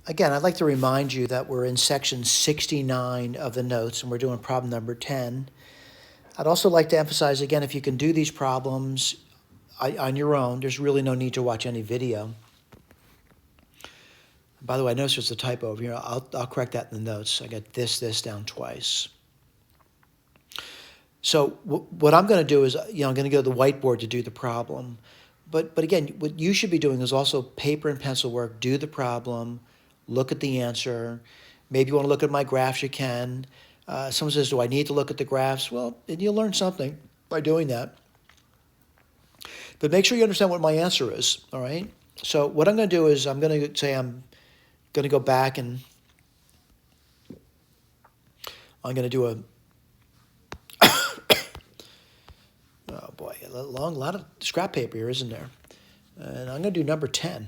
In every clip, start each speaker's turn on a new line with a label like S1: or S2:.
S1: Again, I'd like to remind you that we're in section 69 of the notes, and we're doing problem number 10. I'd also like to emphasize, again, if you can do these problems on your own, there's really no need to watch any video. By the way, I noticed there's a typo over here. I'll correct that in the notes. I got this down twice. So what I'm going to do is, I'm going to go to the whiteboard to do the problem. But again, what you should be doing is also paper and pencil work. Do the problem, look at the answer. Maybe you want to look at my graphs, you can. Someone says, do I need to look at the graphs? Well, then you'll learn something by doing that. But make sure you understand what my answer is, all right? So what I'm going to do is I'm going to say I'm going to go back and I'm going to do a, oh boy, a lot of scrap paper here, isn't there? And I'm going to do number 10.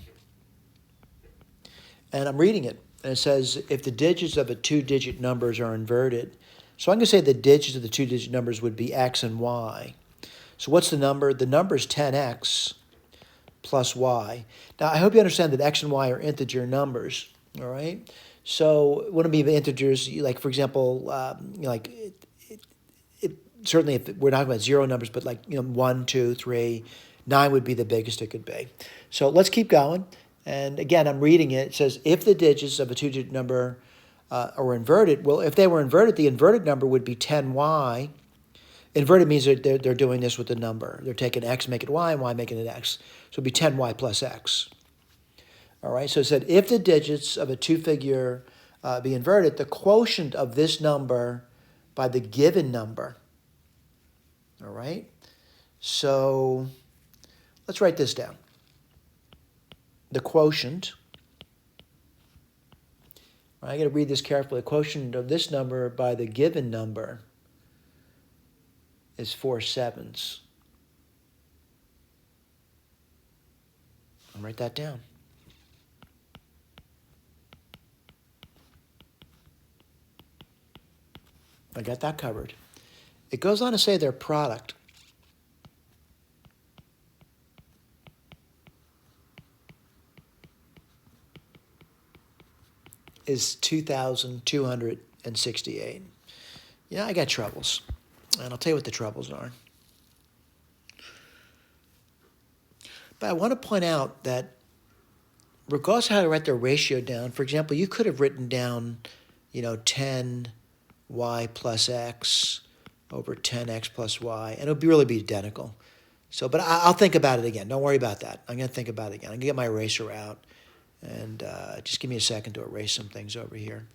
S1: And I'm reading it. And it says, if the digits of the two-digit numbers are inverted, so I'm going to say the digits of the two-digit numbers would be x and y. So what's the number? The number is 10x plus y. Now, I hope you understand that x and y are integer numbers, all right? So it wouldn't be integers, like, for example, certainly if we're not talking about zero numbers, but like, 1, 2, 3, 9 would be the biggest it could be. So let's keep going. And again, I'm reading it. It says, if the digits of a two-digit number are inverted, well, if they were inverted, the inverted number would be 10y. Inverted means they're doing this with the number. They're taking x, making it y, and y making it x. So it would be 10y plus x. All right, so it said, if the digits of a two-figure be inverted, the quotient of this number by the given number. All right, so let's write this down. The quotient, I got to read this carefully, the quotient of this number by the given number is 4/7. I'll write that down. I got that covered. It goes on to say their product is 2,268. Yeah, I got troubles. And I'll tell you what the troubles are. But I want to point out that regardless of how to write their ratio down, for example, you could have written down, 10y plus x over 10x plus y, and it would really be identical. So, but I'll think about it again. Don't worry about that. I'm going to think about it again. I'm going to get my eraser out, and just give me a second to erase some things over here.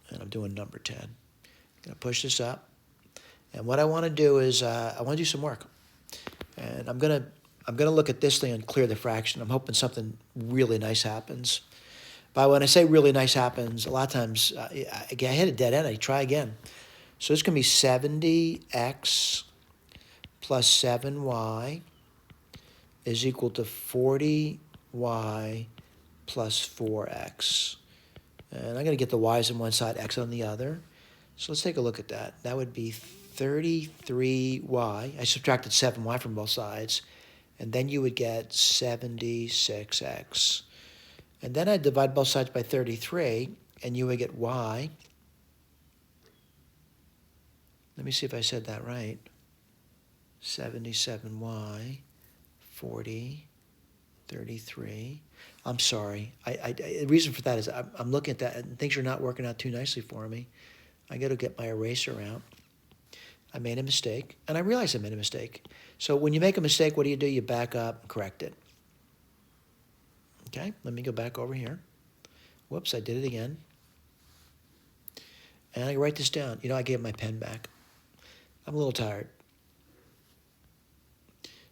S1: And I'm doing number 10. I'm going to push this up. And what I want to do is I want to do some work. And I'm going to look at this thing and clear the fraction. I'm hoping something really nice happens. But when I say really nice happens, a lot of times I hit a dead end. I try again. So it's going to be 70x plus 7y is equal to 40y plus 4x. And I'm going to get the y's on one side, x on the other. So let's take a look at that. That would be 33y. I subtracted 7y from both sides. And then you would get 76x. And then I'd divide both sides by 33, and you would get y. Let me see if I said that right. 77y, 40, 33. I'm sorry. The reason for that is I'm looking at that, and things are not working out too nicely for me. I got to get my eraser out. I made a mistake, and I realized I made a mistake. So when you make a mistake, what do? You back up and correct it. Okay, let me go back over here. Whoops, I did it again. And I write this down. I gave my pen back. I'm a little tired.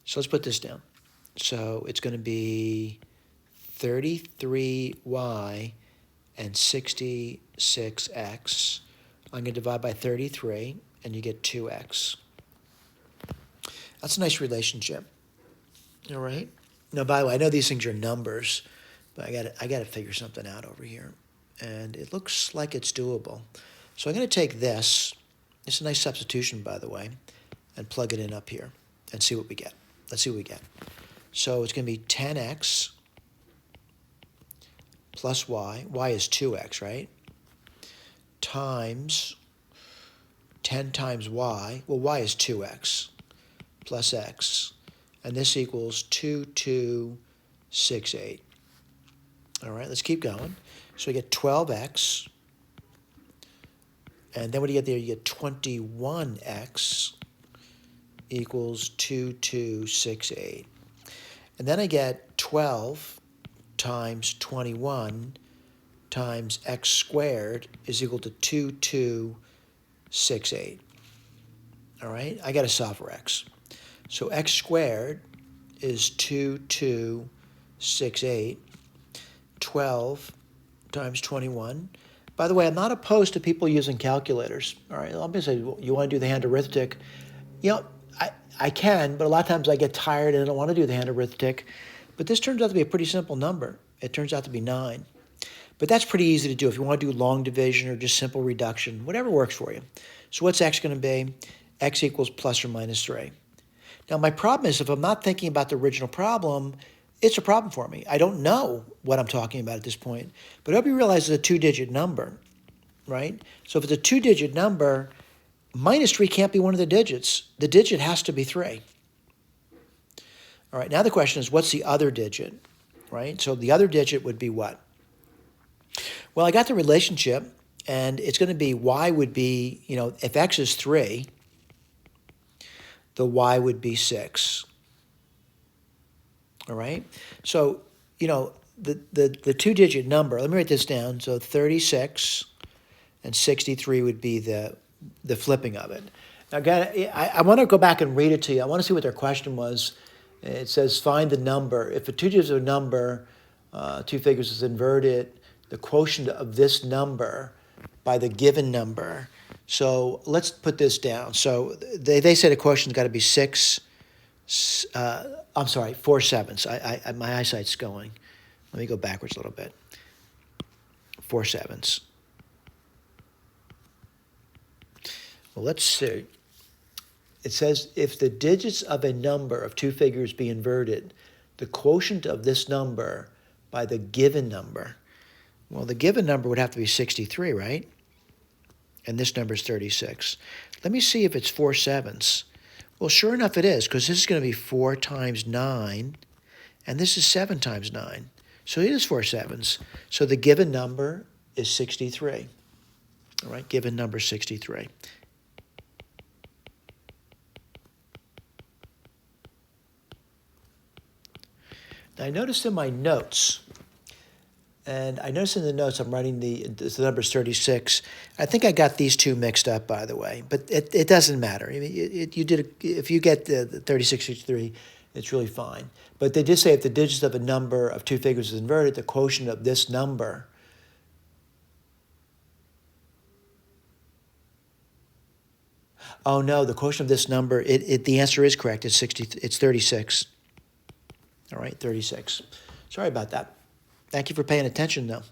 S1: So let's put this down. So it's going to be 33y and 66x. I'm going to divide by 33, and you get 2x. That's a nice relationship. All right? Now, by the way, I know these things are numbers, but I got to figure something out over here. And it looks like it's doable. So I'm going to take this. It's a nice substitution, by the way, and plug it in up here and see what we get. Let's see what we get. So it's going to be 10x plus y is 2x, right? Times 10 times y, well, y is 2x plus x, and this equals 2268. All right, let's keep going. So we get 12x, and then what do you get there? You get 21x equals 2268. And then I get 12 times 21 times x squared is equal to 2268. All right, I got to solve for x. So x squared is 2268. 12 times 21. By the way, I'm not opposed to people using calculators. All right, let me say, you want to do the hand arithmetic? You know, I can, but a lot of times I get tired and I don't want to do the hand arithmetic. But this turns out to be a pretty simple number. It turns out to be 9. But that's pretty easy to do if you want to do long division or just simple reduction, whatever works for you. So what's x going to be? X equals plus or minus 3. Now my problem is if I'm not thinking about the original problem, it's a problem for me. I don't know what I'm talking about at this point. But I hope you realize it's a 2-digit number, right? So if it's a 2-digit number, minus 3 can't be one of the digits. The digit has to be 3. All right, now the question is, what's the other digit, right? So the other digit would be what? Well, I got the relationship, and it's going to be y would be, if x is 3, the y would be 6. All right? So, the 2-digit number, let me write this down. So 36 and 63 would be the flipping of it. Now, again, I want to go back and read it to you. I want to see what their question was. It says, find the number. If a 2-digit number, 2 figures is inverted, the quotient of this number by the given number. So let's put this down. So they say the quotient's got to be 4 sevenths. My eyesight's going. Let me go backwards a little bit. 4 sevenths. Well, let's see. It says if the digits of a number of 2 figures be inverted, the quotient of this number by the given number. Well, the given number would have to be 63, right? And this number is 36. Let me see if it's 4 sevenths. Well, sure enough it is, because this is going to be 4 times 9, and this is 7 times 9. So it is 4 sevenths. So the given number is 63. All right, given number 63. Now I noticed in my notes, and I noticed in the notes I'm writing the number is 36. I think I got these two mixed up, by the way, but it doesn't matter. I mean, if you get the 36, 63, it's really fine. But they did say if the digits of a number of 2 figures is inverted, the quotient of this number. Oh no, the quotient of this number, the answer is correct. It's 36. All right, 36. Sorry about that. Thank you for paying attention, though.